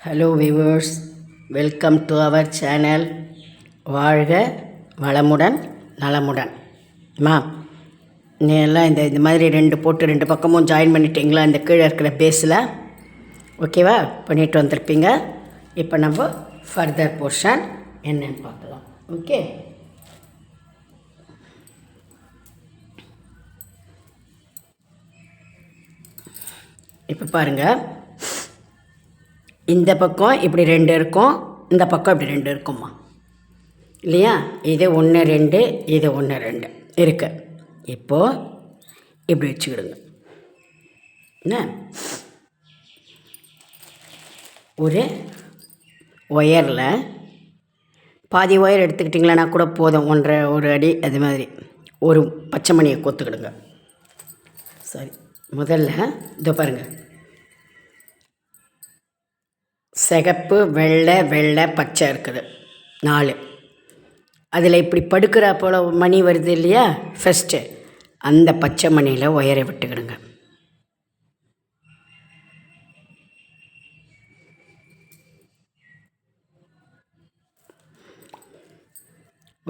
Hello viewers, welcome to our channel. வாழ்க வளமுடன் நலமுடன். நீ எல்லாம் இந்த மாதிரி ரெண்டு பக்கமும் ஜாயின் பண்ணிட்டீங்களா? இந்த கீழே இருக்கிற பேஸில் ஓகேவா பண்ணிட்டு வந்திருப்பீங்க. இப்போ நம்ம ஃபர்தர் போர்ஷன் என்னன்னு பார்க்கலாம். ஓகே, இப்போ பாருங்கள். இந்த பக்கம் இப்படி ரெண்டு இருக்கும், இந்த பக்கம் இப்படி ரெண்டு இருக்குமா இல்லையா? இது 1 2, இது 1 2 இருக்கு. இப்போது இப்படி வச்சுக்கிடுங்க. என்ன, ஒரு ஒயரில் பாதி ஒயர் எடுத்துக்கிட்டிங்களா கூட போதும், 1 அடி அது மாதிரி ஒரு பச்சை மணியை கோத்துக்கிடுங்க. சரி, முதல்ல இதோ பாருங்கள், சிகப்பு வெள்ளை பச்சை இருக்குது 4. அதில் இப்படி படுக்கிற போல் மணி வருது இல்லையா? ஃபஸ்ட்டு அந்த பச்சை மணியில் ஒயரை விட்டுக்கிடுங்க.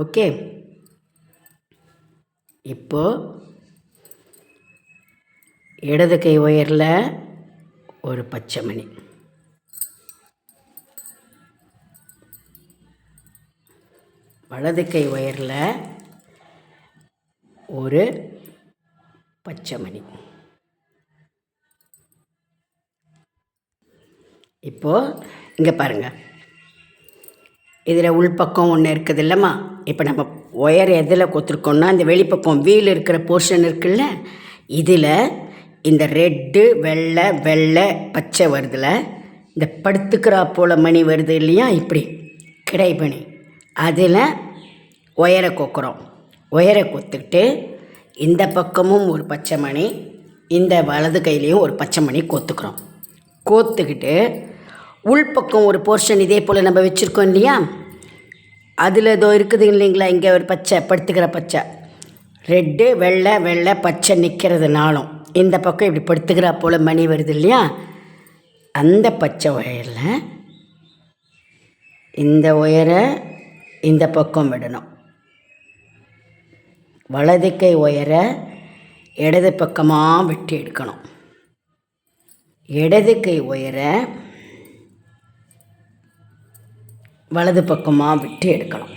ஓகே, இப்போது இடது கை ஒயரில் ஒரு பச்சை மணி, வலது கை ஒயரில் ஒரு பச்சை மணி. இப்போது இங்கே பாருங்கள், இதில் உள்பக்கம் ஒன்று இருக்குது இல்லைம்மா? இப்போ நம்ம ஒயர் எதில் கொத்துருக்கோம்னா இந்த வெளிப்பக்கம் வீல் இருக்கிற போர்ஷன் இருக்குல்ல, இதில் இந்த ரெட்டு வெள்ளை பச்சை வருதுல, இந்த படுத்துக்கிறா போல் மணி வருது இல்லையா? இப்படி கிடை மணி, அதில் ஒயரை கொக்குறோம். ஒயரை கொத்துக்கிட்டு இந்த பக்கமும் ஒரு பச்சை மணி, இந்த வலது கையிலையும் ஒரு பச்சை மணி கோத்துக்கிறோம். கோத்துக்கிட்டு உள்பக்கம் ஒரு போர்ஷன் இதே போல் நம்ம வச்சுருக்கோம் இல்லையா? அதில் ஏதோ இருக்குது இல்லைங்களா? இங்கே ஒரு பச்சை படுத்துக்கிற பச்சை, ரெட்டு வெள்ளை பச்சை நிற்கிறதுனாலும் இந்த பக்கம் இப்படி படுத்துக்கிற போல் மணி வருது இல்லையா? அந்த பச்சை ஒயரில் இந்த ஒயரை இந்த பக்கம் விடணும். வலது கை ஒயரை இடது பக்கமாக வெட்டி எடுக்கணும். இடது கை ஒயரை வலது பக்கமாக வெட்டி எடுக்கணும்.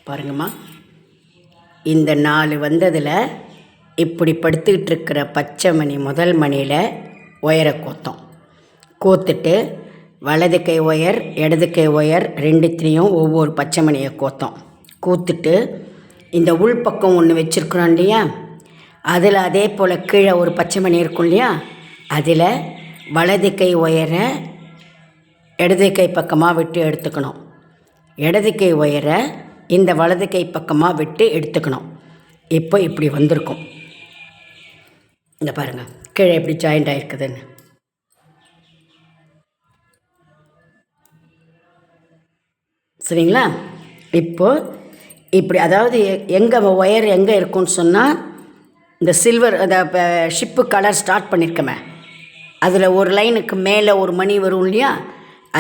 பாருங்கம்மா, இந்த 4 வந்ததில் இப்படி படுத்துக்கிட்டு இருக்கிற பச்சை மணி முதல் மணியில் ஒயரை கோத்தோம். கோத்துட்டு வலது கை ஒயர் இடது கை ஒயர் ரெண்டுத்திலையும் ஒவ்வொரு பச்சை மணியை கோத்தோம். கோத்துட்டு இந்த உள்பக்கம் ஒன்று வச்சுருக்குறோம் இல்லையா? அதில் அதே போல் கீழே ஒரு பச்சை மணி இருக்கும் இல்லையா? அதில் வலது கை ஒயரை இடது கை பக்கமாக விட்டு எடுத்துக்கணும். இடது கை ஒயரை இந்த வலது கை பக்கமாக விட்டு எடுத்துக்கணும். இப்போ இப்படி வந்திருக்கும். இங்கே பாருங்கள், கீழே எப்படி ஜாயிண்ட் ஆகிருக்குதுன்னு. சரிங்களா? இப்போது இப்படி, அதாவது எங்கே ஒயர் எங்கே இருக்குன்னு சொன்னால், இந்த சில்வர் அந்த ஷிப்பு கலர் ஸ்டார்ட் பண்ணியிருக்கமே, அதில் ஒரு லைனுக்கு மேலே ஒரு மணி வரும் இல்லையா?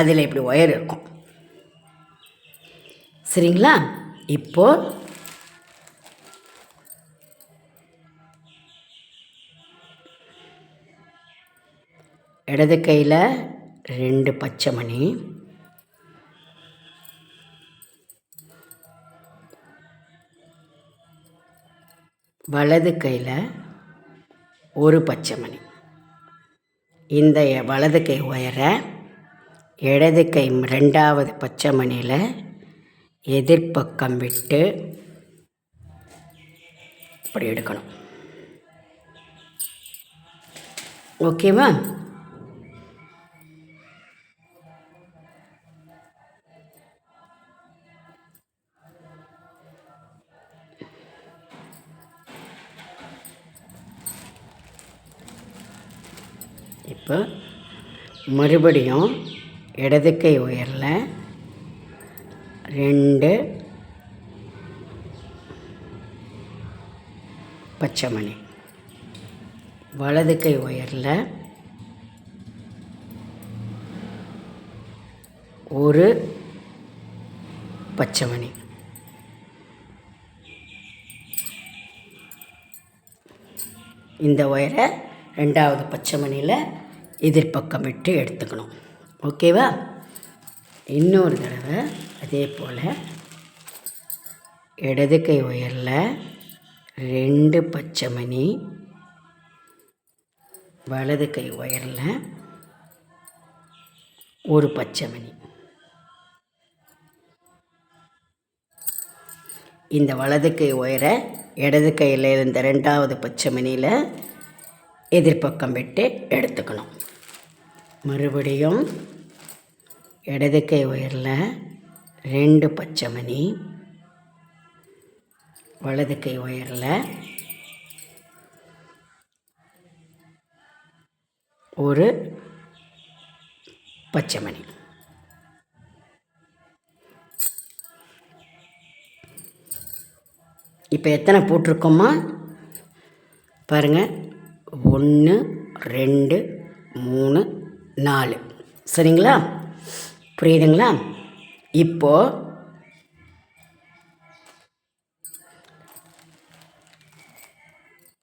அதில் இப்படி ஒயர் இருக்கும். சரிங்களா? இப்போது இடது கையில் 2 பச்சை மணி, வலது கையில் ஒரு பச்சை மணி. இந்த வலது கை ஒயரை இடது கை 2வது பச்சை மணியில் எதிர்பக்கம் விட்டு இப்படி எடுக்கணும். ஓகேவா? இப்போ மறுபடியும் இடது கை ஒயரில் 2 பச்சை மணி, வலது கை ஒயரில் 1 பச்சை மணி. இந்த ஒயரை 2வது பச்சை மணியில் எதிர்பக்கம் விட்டு எடுத்துக்கணும். ஓகேவா? இன்னொரு தடவை அதே போல் இடது கை ஒயரில் 2 பச்சை மணி, வலது கை ஒயரில் 1 பச்சை மணி. இந்த வலது கை ஒயரை இடது கையில் இருந்த 2வது பச்சை மணியில் எதிர்பக்கம் விட்டு எடுத்துக்கணும். மறுபடியும் இடது கை ஒயரில் 2 பச்சை மணி, வலது கை ஒயரில் 1 பச்சை மணி. இப்போ எத்தனை போட்டிருக்கோமா பாருங்கள். 1 2 3 4. சரிங்களா? புரியுதுங்களா? இப்போது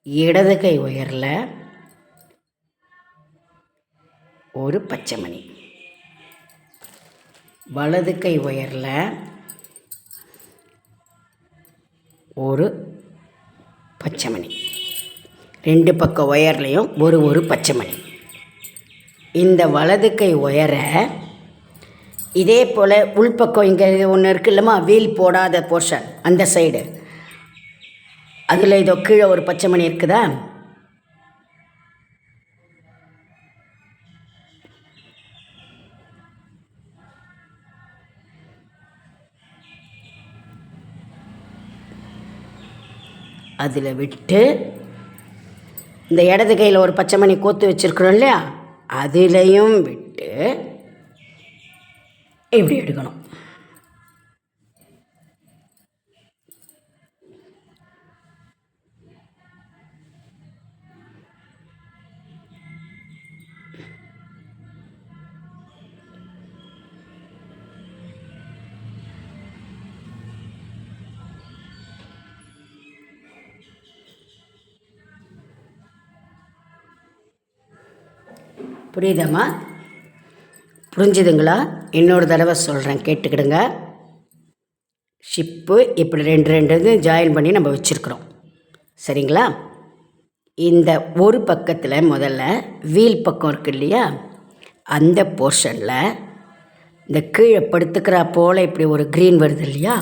இடது கை ஒயரில் 1 பச்சை மணி, வலது கை ஒயரில் 1 பச்சை மணி. 2 பக்க ஒயர்லேயும் ஒரு பச்சை மணி. இந்த வலது கை ஒயரை இதே போல் உள்பக்கம் இங்கே ஒன்று இருக்குல்லம்மா, வீல் போடாத போர்ஷன், அந்த சைடு அதில் இதோ கீழே ஒரு பச்சை மணி இருக்குதா? அதில் விட்டு இந்த இடது கையில் ஒரு பச்சை மணி கோத்து வச்சுருக்குறோம் இல்லையா, அதுலேயும் விட்டு இப்படி எடுக்கணும். புரியுதாம்மா? புரிஞ்சுதுங்களா? இன்னொரு தடவை சொல்கிறேன், கேட்டுக்கிடுங்க. ஷிப்பு இப்படி 2 ஜாயின் பண்ணி நம்ம வச்சுருக்குறோம். சரிங்களா? இந்த ஒரு பக்கத்தில் முதல்ல வீல் பக்கம் இருக்குது இல்லையா, அந்த போர்ஷனில் இந்த கீழே படுத்துக்கிறா போல் இப்படி ஒரு க்ரீன் வருது இல்லையா,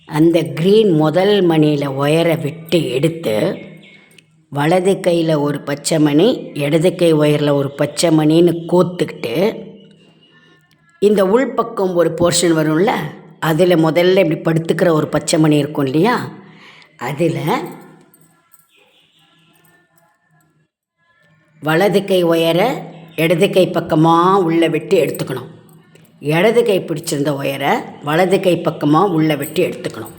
அந்த க்ரீன் முதல் மணியில் ஒயரை விட்டு எடுத்து வலது கையில் ஒரு பச்சை மணி, இடது கை ஒயரில் ஒரு பச்சை மணின்னு கோத்துக்கிட்டு இந்த உள்பக்கம் ஒரு போர்ஷன் வரும்ல, அதில் முதல்ல இப்படி படுத்துக்கிற ஒரு பச்சை மணி இருக்கும் இல்லையா, அதில் வலது கை ஒயரை இடது கை பக்கமாக உள்ளே விட்டு எடுத்துக்கணும். இடது கை பிடிச்சிருந்த ஒயரை வலது கை பக்கமாக உள்ளே விட்டு எடுத்துக்கணும்.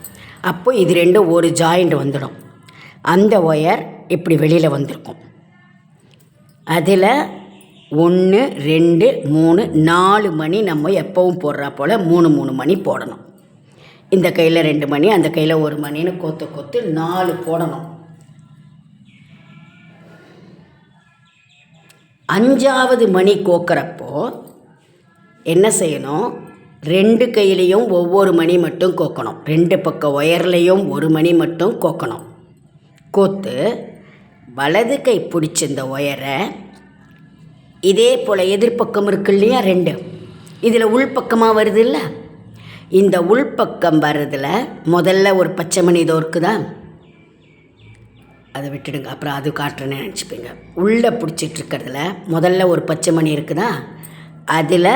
அப்போ இது ரெண்டும் ஒரு ஜாயிண்ட் வந்துடும். அந்த ஒயர் இப்படி வெளியில் வந்திருக்கும். அதில் 1 2 3 4 மணி நம்ம எப்பவும் போடுறா போல் 3 மணி போடணும். இந்த கையில் 2 மணி, அந்த கையில் 1 மணின்னு கோத்து 4 போடணும். 5வது மணி கோக்கிறப்போ என்ன செய்யணும், 2 கையிலையும் ஒவ்வொரு மணி மட்டும் கோக்கணும். 2 பக்க ஒயர்லேயும் 1 மணி மட்டும் கோக்கணும். கோத்து வலது கை பிடிச்ச இந்த ஒயரை இதே போல் எதிர்பக்கம் இருக்கு இல்லையா 2, இதில் உள்பக்கமாக வருது இல்லை, இந்த உள்பக்கம் வர்றதில் முதல்ல ஒரு பச்சை மணி இதோ இருக்குதா, அதை விட்டுடுங்க, அப்புறம் அது காட்டுறேன்னு நினச்சிப்பீங்க. உள்ளே பிடிச்சிட்ருக்கிறதுல முதல்ல ஒரு பச்சை மணி இருக்குதா, அதில்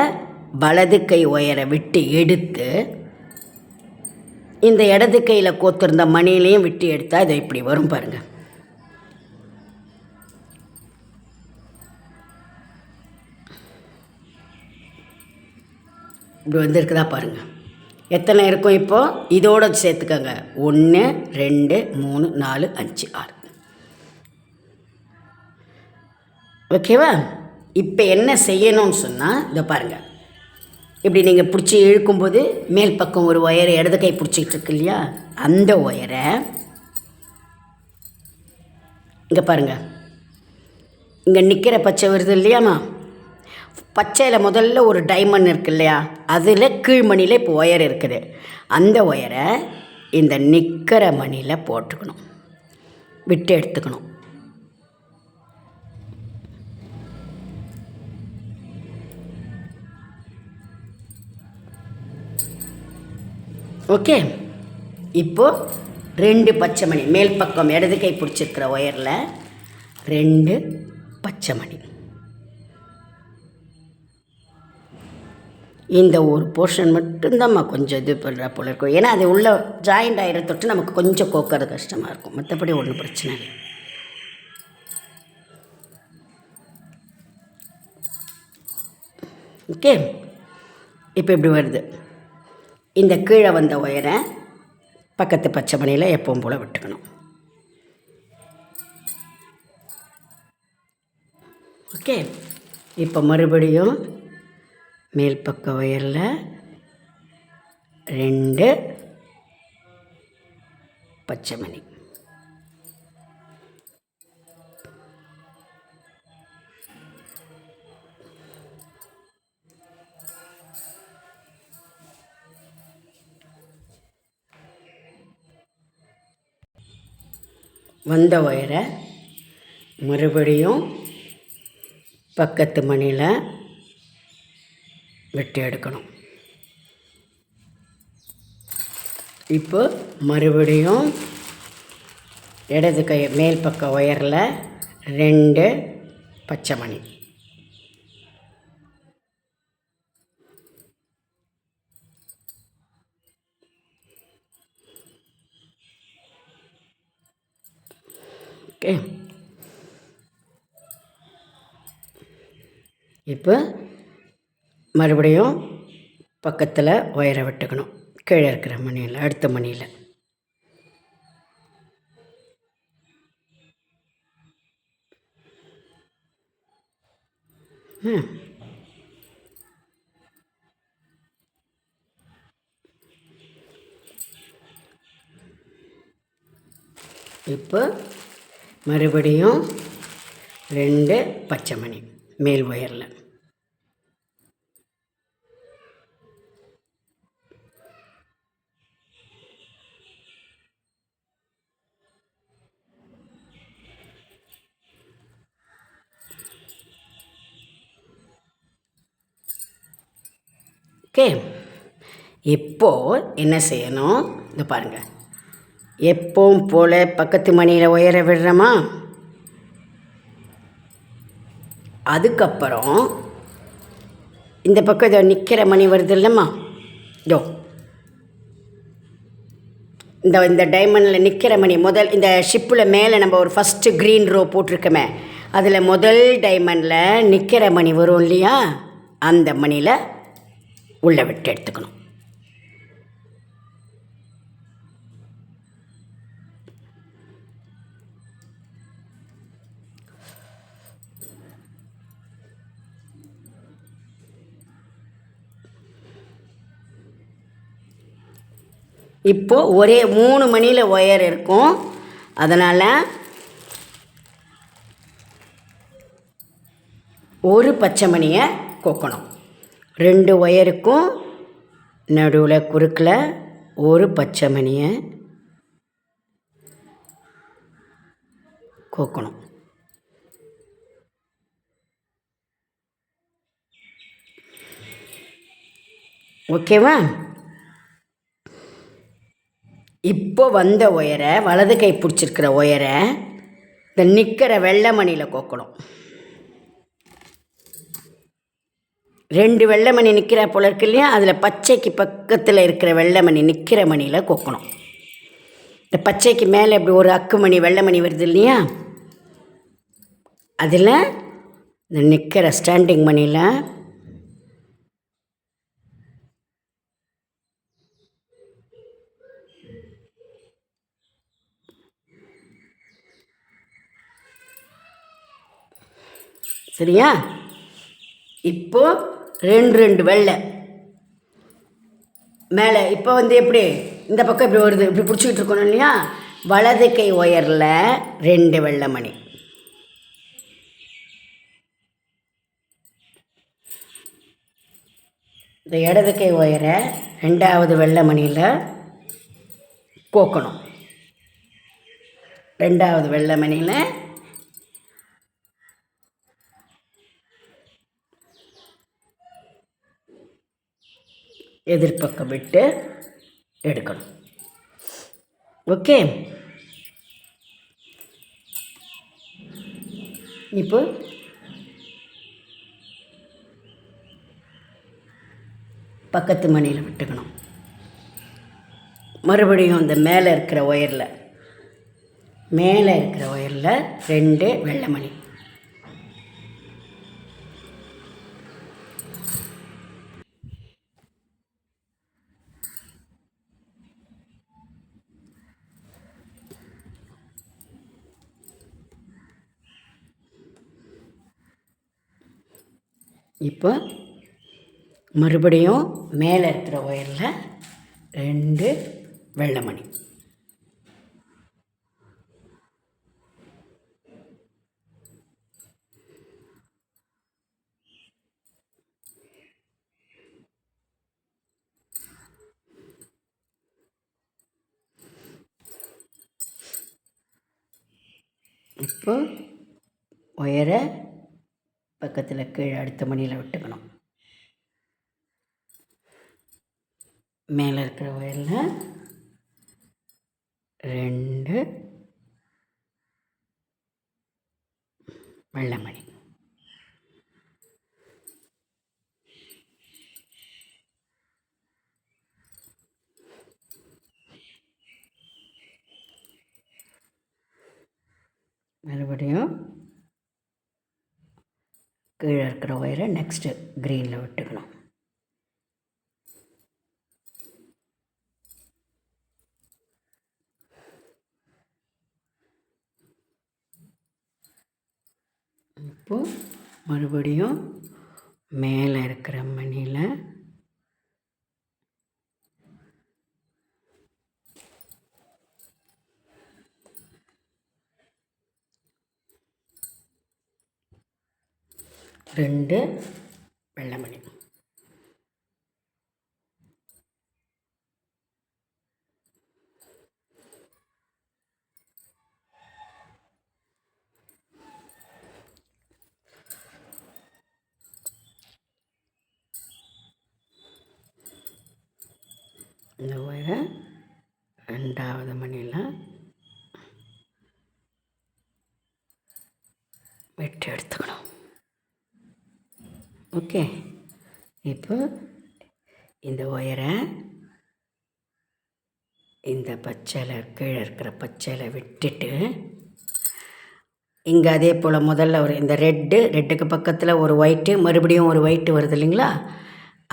வலது கை ஒயரை விட்டு எடுத்து இந்த இடது கையில் கோத்திருந்த மணிலையும் விட்டு எடுத்தால் இதை இப்படி வரும் பாருங்கள். இப்படி வந்துருக்குதா பாருங்கள். எத்தனை இருக்கும் இப்போது, இதோடு சேர்த்துக்கோங்க. 1 2 3 4 5 6. ஓகேவா? இப்போ என்ன செய்யணும்னு சொன்னால் இதை பாருங்கள். இப்படி நீங்கள் பிடிச்சி இழுக்கும்போது மேல் பக்கம் ஒரு ஒயரை இடது கை பிடிச்சிக்கிட்டு இருக்கு இல்லையா, அந்த ஒயரை இங்கே பாருங்கள், இங்கே நிற்கிற பச்சை வருது இல்லையாம்மா, பச்சையில் முதல்ல ஒரு டைமண்ட் இருக்கு இல்லையா, அதில் கீழ்மணியில் இப்போ ஒயர் இருக்குது. அந்த ஒயரை இந்த நிற்கிற மணியில் போட்டுக்கணும், விட்டு எடுத்துக்கணும். ஓகே, இப்போது 2 பச்சை மணி மேல் பக்கம் இடது கை பிடிச்சிருக்கிற ஒயரில் 2 பச்சை மணி. இந்த ஒரு போர்ஷன் மட்டும்தான்மா கொஞ்சம் இது பண்ணுற போல இருக்கும், ஏன்னா அது உள்ள ஜாயிண்ட் ஆகிற தொட்டு நமக்கு கொஞ்சம் கோக்கிறது கஷ்டமாக இருக்கும், மற்றபடி ஒன்றும் பிரச்சனை இல்லை. ஓகே, இப்போ இப்படி வருது. இந்த கீழே வந்த ஒயரை பக்கத்து பச்சை மணியில் எப்பவும் போல் விட்டுக்கணும். ஓகே, இப்போ மறுபடியும் மேல் பக்க ஒயரில் 2 பச்சை மணி. வந்த ஒயரை மறுபடியும் பக்கத்து மணியில் வெட்டி எடுக்கணும். இப்போ மறுபடியும் இடது கை மேல் பக்க ஒயரில் 2 பச்சை மணி. ஓகே, இப்போ மறுபடியும் பக்கத்தில் ஒயரை விட்டுக்கணும், கீழே இருக்கிற மணியில் அடுத்த மணியில். இப்போ மறுபடியும் 2 பச்சை மணி மேல் ஒயரில். ஓகே, இப்போது என்ன செய்யணும், இந்த பாருங்கள், எப்பவும் போல் பக்கத்து மணியில் ஒயரை விடுறோமா, அதுக்கப்புறம் இந்த பக்கம் இதோ நிற்கிற மணி வருது இல்லைம்மா, இதோ இந்த டைமண்டில் நிற்கிற மணி முதல் இந்த ஷிப்பில் மேலே நம்ம ஒரு ஃபஸ்ட்டு க்ரீன் ரோ போட்டிருக்கோமே, அதில் முதல் டைமண்டில் நிற்கிற மணி வரும் இல்லையா, அந்த மணியில் உள்ளே விட்டு எடுத்துக்கணும். இப்போது ஒரே 3 மணியில் ஒயர் இருக்கும், அதனால் ஒரு பச்சை மணியை கோக்கணும். 2 ஒயருக்கும் நடுவில் குறுக்கில் ஒரு பச்சை மணியை கோக்கணும். ஓகேவா? இப்போ வந்த ஒயரை, வலது கை பிடிச்சிருக்கிற ஒயரை இந்த நிற்கிற வெள்ளை மணியில் கோக்கணும். 2 வெள்ளை மணி நிற்கிற போல இருக்கு இல்லையா, அதில் பச்சைக்கு பக்கத்தில் இருக்கிற வெள்ளை மணி நிற்கிற மணியில் கோக்கணும். இந்த பச்சைக்கு மேலே இப்படி ஒரு அக்கு மணி வெள்ளை மணி வருது இல்லையா, அதில் இந்த நிற்கிற ஸ்டாண்டிங் மணியில் சரியா? இப்போ 2 வெள்ளை மேலே. இப்போ எப்படி இந்த பக்கம் இப்படி வருது, இப்படி பிடிச்சிக்கிட்டு இருக்கணும் இல்லையா, வலது கை ஒயரில் 2 வெள்ளை மணி. இந்த இடது கை ஒயரை 2வது வெள்ளை மணியில் கோக்கணும். 2வது வெள்ளை மணியில் எதிர்பக்கம் விட்டு எடுக்கணும். ஓகே, இப்போ பக்கத்து மணியில் விட்டுக்கணும். மறுபடியும் இந்த மேலே இருக்கிற ஒயரில் 2 வெள்ளை மணி. இப்போ மறுபடியும் மேலே இருக்கிற ஒயரில் 2 வெள்ளை மணி. இப்போ ஒயரை பக்கத்தில் கீழே அடுத்த மணியில் விட்டுக்கணும். மேலே இருக்கிற ஒயரில் 2 வெள்ளை மணி. மறுபடியும் கீழே இருக்கிற ஒயரை நெக்ஸ்ட்டு க்ரீனில் விட்டுக்கணும். இப்போது மறுபடியும் மேலே இருக்கிற மணியில் 2 வெள்ளை மணி. இந்த ஒயரை 2வது மணியில் வெட்டி எடுத்துக்கணும். ஓகே, இப்போ இந்த ஒயரை இந்த பச்சையில் கீழே இருக்கிற பச்சையில் விட்டுட்டு இங்கே அதே போல் முதல்ல இந்த ரெட்டுக்கு பக்கத்தில் ஒரு ஒயிட்டு, மறுபடியும் ஒரு ஒயிட்டு வருது இல்லைங்களா,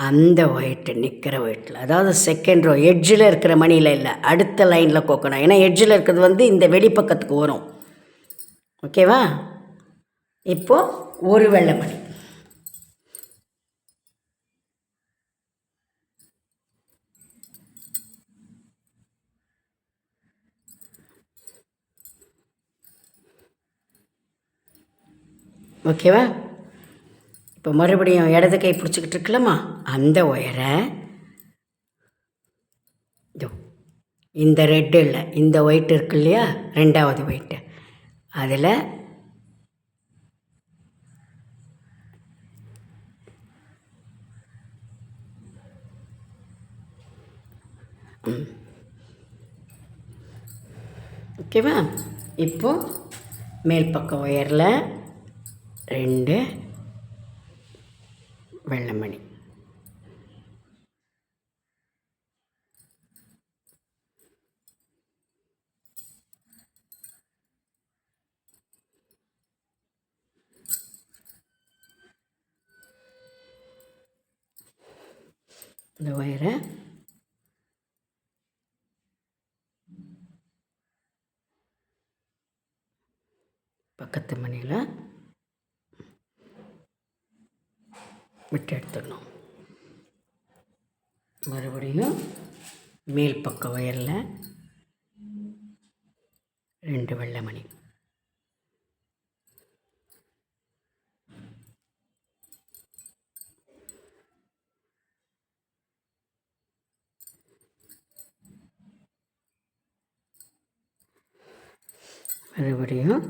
அந்த ஒயிட்டு நிற்கிற ஒயிட்டில், அதாவது செகண்ட் ரோ எட்ஜில் இருக்கிற மணியில் இல்லை, அடுத்த லைனில் கோக்கணும். ஏன்னா எட்ஜில் இருக்கிறது இந்த வெளிப்பக்கத்துக்கு வரும். ஓகேவா? இப்போது ஒரு வெள்ளை மணி. ஓகேவா? இப்போ மறுபடியும் இடது கை பிடிச்சிக்கிட்டு இருக்கலாமா, அந்த ஒயரை இந்த ரெட்டு இல்லை, இந்த ஒயிட் இருக்கு இல்லையா, 2வது ஒயிட்டு, அதில் ஓகேவா? இப்போது மேல் பக்கம் ஒயரில் 2 வெள்ளை மணி. இந்த ஒயரை பக்கத்து மணியில் விட்டு எடுத்துக்கணும். மறுபடியும் மேல் பக்க ஒயரில் 2 வெள்ளை மணி. மறுபடியும்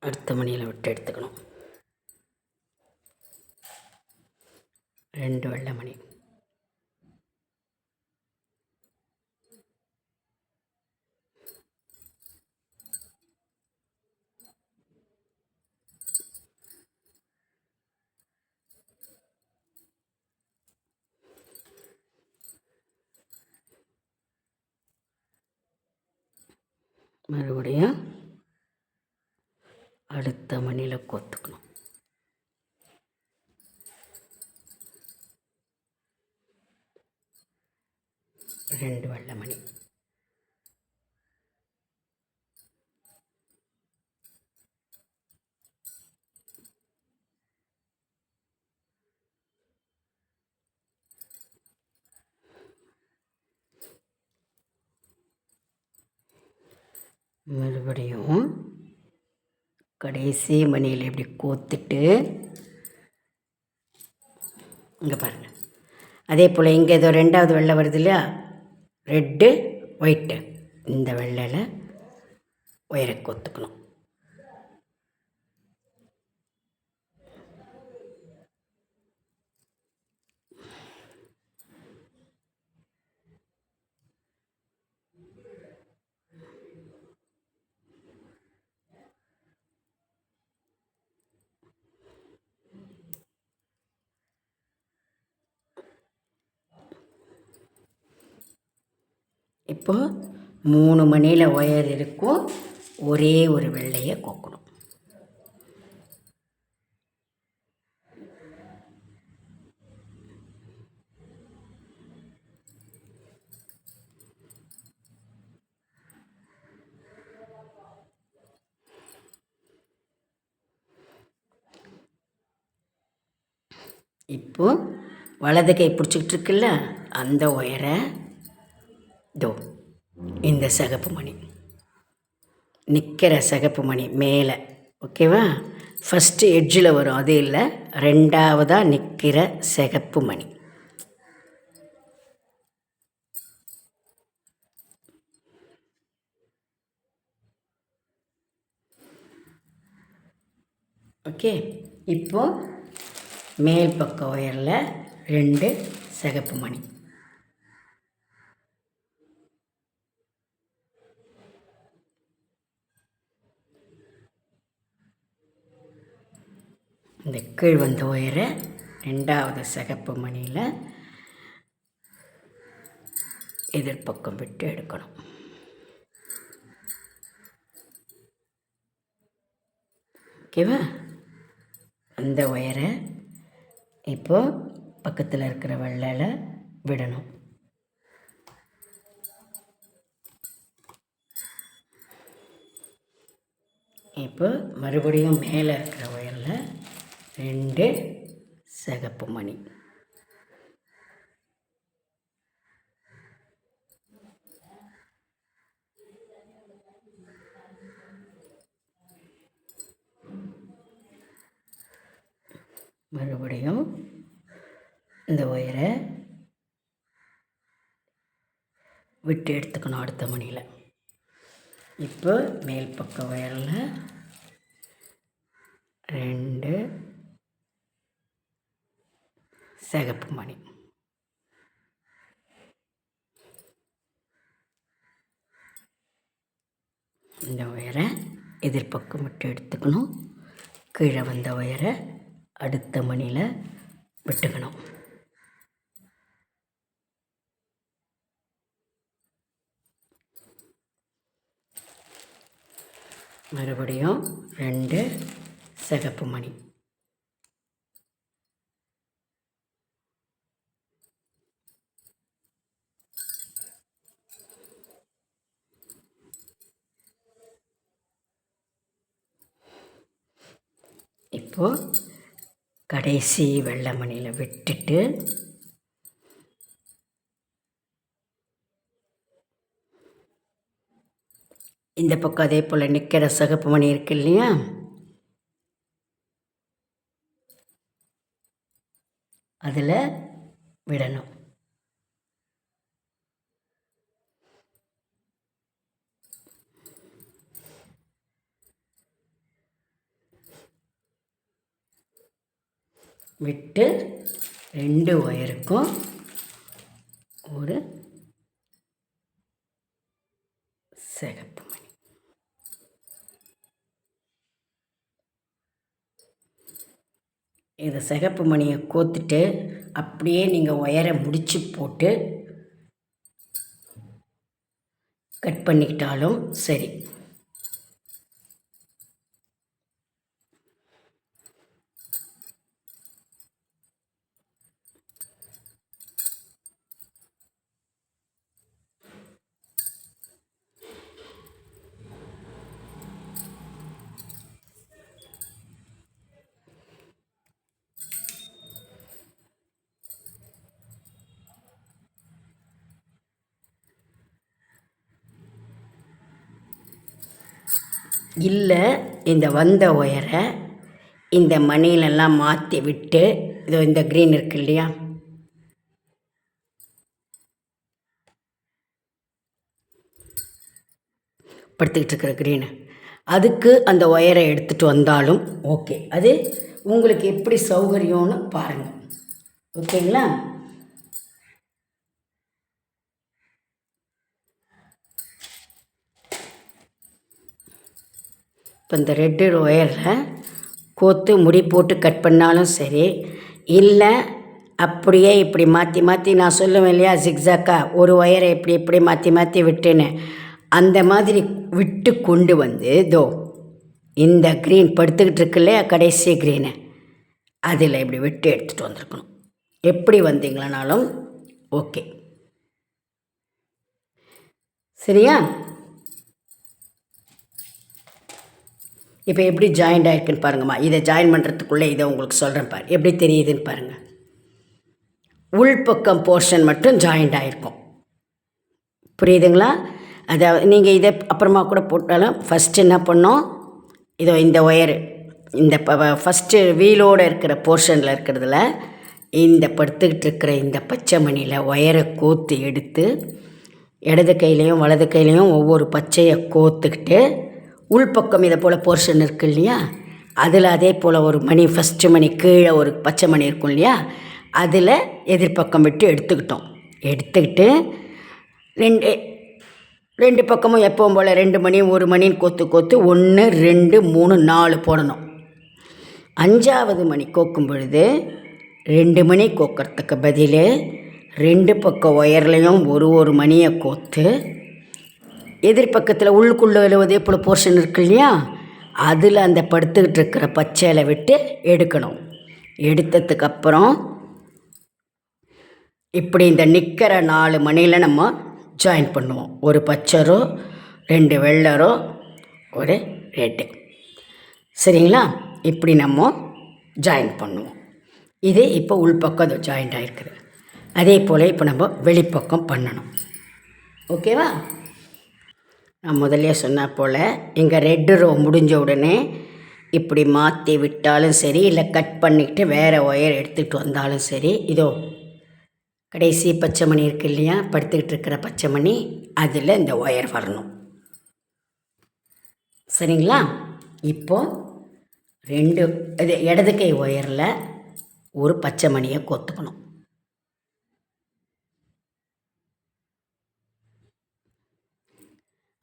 அடுத்த மணியில் விட்டு எடுத்துக்கணும். 2 வெள்ளை மணி. மறுபடியும் அடுத்த மணியில் கோத்துக்கணும். 2 வெள்ளை மணி. மறுபடியும் கடைசி மணியில் இப்படி கோத்துட்டு இங்கே பாருங்கள். அதே போல் இங்கே ஏதோ 2வது வெள்ளை வருது இல்லையா, ரெட்டு ஒயிட்டு, இந்த வெள்ளையில் ஒயரை கோத்துக்கணும். இப்போது 3 மணியில் ஒயர் இருக்கும், ஒரே ஒரு வெள்ளையை கோக்கணும். இப்போது வலது கை பிடிச்சிக்கிட்டு இருக்குல்ல, அந்த ஒயரை தோ இந்த சிகப்பு மணி, நிற்கிற சிகப்பு மணி மேலே, ஓகேவா? ஃபஸ்ட்டு எட்ஜில் வரும், அது இல்லை, 2வதாக நிற்கிற சிகப்பு மணி. ஓகே. இப்போது மேல் பக்க ஒயரில் 2 சிகப்பு மணி. இந்த கீழ் வந்த ஒயரை 2வது சிகப்பு மணியில் எதிர்பக்கம் விட்டு எடுக்கணும். ஓகேவா? அந்த ஒயரை இப்போது பக்கத்தில் இருக்கிற வெள்ளையில் விடணும். இப்போ மறுபடியும் மேலே இருக்கிற ஒயரில் 2 சிகப்பு மணி. மறுபடியும் இந்த ஒயரை விட்டு எடுத்துக்கணும் அடுத்த மணியில். இப்போ மேல் பக்க ஒயரில் 2 சிகப்பு மணி. இந்த ஒயரை எதிர்பக்கம் விட்டு எடுத்துக்கணும். கீழே வந்த ஒயரை அடுத்த மணியில் விட்டுக்கணும். மறுபடியும் 2 சிகப்பு மணி. இப்போது கடைசி வெள்ளை மணியில் விட்டுட்டு இந்த பக்கம் அதே போல் நிற்கிற சிகப்பு மணி இருக்கு இல்லையா, அதில் விடணும். விட்டு 2 ஒயருக்கும் ஒரு சிகப்பு மணி. இதை சிகப்பு மணியை கோத்துட்டு அப்படியே நீங்கள் ஒயரை முடிச்சு போட்டு கட் பண்ணிக்கிட்டாலும் சரி. இல்லை, இந்த வந்த ஒயரை இந்த மணிலெல்லாம் மாற்றி விட்டு, இதோ இந்த க்ரீன் இருக்கு இல்லையா, படுத்துக்கிட்டு இருக்கிற க்ரீனு, அதுக்கு அந்த ஒயரை எடுத்துகிட்டு வந்தாலும் ஓகே. அது உங்களுக்கு எப்படி சௌகரியம்னு பாருங்கள். ஓகேங்களா? இப்போ இந்த ரெட்டு ஒயரில் கோத்து முடி போட்டு கட் பண்ணாலும் சரி, இல்லை அப்படியே இப்படி மாற்றி மாற்றி நான் சொல்லுவேன் இல்லையா, ஜிக்ஸாக்கா ஒரு ஒயரை இப்படி மாற்றி மாற்றி விட்டுன்னு, அந்த மாதிரி விட்டு கொண்டு வந்து இதோ இந்த க்ரீன் படுத்துக்கிட்டு இருக்கு இல்லையா, கடைசி க்ரீனு, அதில் இப்படி விட்டு எடுத்துகிட்டு வந்திருக்கணும். எப்படி வந்தீங்களானாலும் ஓகே. சரியா? இப்போ எப்படி ஜாயிண்ட் ஆகிருக்குன்னு பாருங்கம்மா. இதை ஜாயின் பண்ணுறதுக்குள்ளே இதை உங்களுக்கு சொல்கிறேன் பாரு, எப்படி தெரியுதுன்னு பாருங்கள். உள்பக்கம் போர்ஷன் மட்டும் ஜாயிண்ட் ஆகிருக்கும். புரியுதுங்களா? அதாவது நீங்கள் இதை அப்புறமா கூட போட்டாலும் ஃபஸ்ட்டு என்ன பண்ணோம், இதோ இந்த ஒயரு இந்த ஃபஸ்ட்டு வீலோடு இருக்கிற போர்ஷனில் இருக்கிறதுல இந்த படுத்துக்கிட்டு இருக்கிற இந்த பச்சை மணியில் ஒயரை கோத்து எடுத்து இடது கையிலையும் வலது கையிலையும் ஒவ்வொரு பச்சையை கோத்துக்கிட்டு, உள்பக்கம் இதை போல் போர்ஷன் இருக்குது இல்லையா, அதில் அதே போல் ஒரு மணி ஃபஸ்ட்டு மணி கீழே ஒரு பச்சை மணி இருக்கும் இல்லையா, அதில் எதிர்பக்கம் விட்டு எடுத்துக்கிட்டோம். எடுத்துக்கிட்டு ரெண்டு பக்கமும் எப்பவும் போல் 2 மணி 1 மணின்னு கோத்து 1 2 3 4 போடணும். 5ஆவது மணி கோக்கும் பொழுது 2 மணி கோக்கிறதுக்கு பதில் 2 பக்கம் ஒயர்லேயும் ஒரு மணியை கோத்து எதிர்பக்கத்தில் உள்ளுக்குள்ளே எழுவதே போல் போர்ஷன் இருக்கு இல்லையா, அதில் அந்த படுத்துக்கிட்டு இருக்கிற பச்சையில் விட்டு எடுக்கணும். எடுத்ததுக்கப்புறம் இப்படி இந்த நிற்கிற 4 மணியில் நம்ம ஜாயின் பண்ணுவோம். ஒரு பச்சரோ 2 வெள்ளரோ ஒரு ரெட்டு. சரிங்களா? இப்படி நம்ம ஜாயின் பண்ணுவோம். இது இப்போ உள்பக்கம் அது ஜாயிண்ட் ஆகிருக்குது. அதே போல் இப்போ நம்ம வெளிப்பக்கம் பண்ணணும். ஓகேவா? நான் முதல்ல சொன்ன போல் இங்கே ரெட்டு ரோ முடிஞ்ச உடனே இப்படி மாற்றி விட்டாலும் சரி, இல்லை கட் பண்ணிவிட்டு வேறு ஒயர் எடுத்துகிட்டு வந்தாலும் சரி, இதோ கடைசி பச்சை மணி இருக்கு இல்லையா, படுத்துக்கிட்டு இருக்கிற பச்சை மணி, அதில் இந்த ஒயர் வரணும். சரிங்களா? இப்போது இது இடது கை ஒயரில் ஒரு பச்சை மணியை கோத்துக்கணும்.